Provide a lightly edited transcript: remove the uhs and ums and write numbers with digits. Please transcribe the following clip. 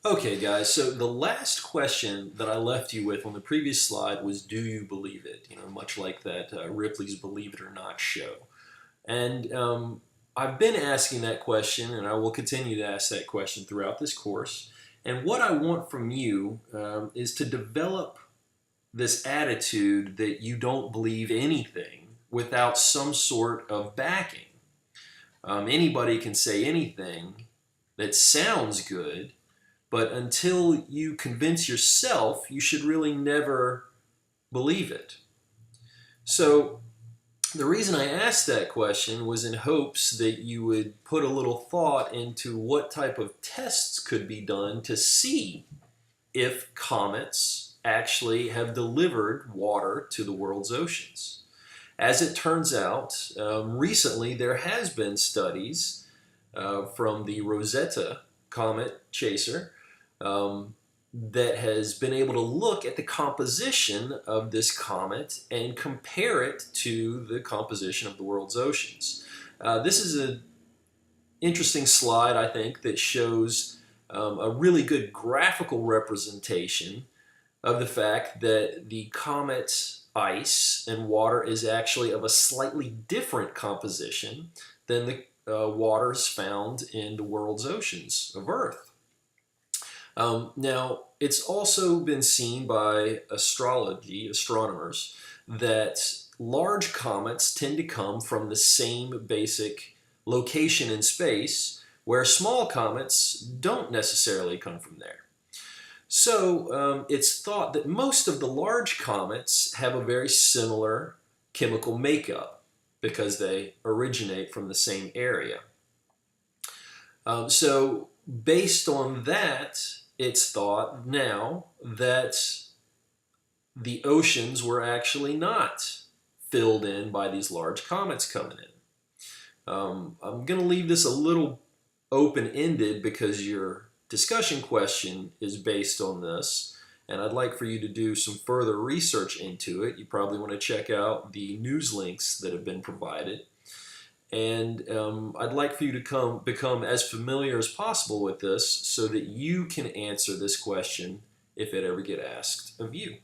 Okay, guys, so the last question that I left you with on the previous slide was, do you believe it? You know, much like that Ripley's Believe It or Not show. And I've been asking that question, and I will continue to ask that question throughout this course. And what I want from you is to develop this attitude that you don't believe anything without some sort of backing. Anybody can say anything that sounds good, but until you convince yourself, you should really never believe it. So the reason I asked that question was in hopes that you would put a little thought into what type of tests could be done to see if comets actually have delivered water to the world's oceans. As it turns out, recently there has been studies from the Rosetta comet chaser that has been able to look at the composition of this comet and compare it to the composition of the world's oceans. This is an interesting slide, I think, that shows a really good graphical representation of the fact that the comet's ice and water is actually of a slightly different composition than the waters found in the world's oceans of Earth. Now, it's also been seen by astronomers, that large comets tend to come from the same basic location in space, where small comets don't necessarily come from there. So it's thought that most of the large comets have a very similar chemical makeup because they originate from the same area. So based on that, it's thought now that the oceans were actually not filled in by these large comets coming in. I'm going to leave this a little open-ended because your discussion question is based on this, and I'd like for you to do some further research into it. You probably want to check out the news links that have been provided. And I'd like for you to become as familiar as possible with this so that you can answer this question if it ever gets asked of you.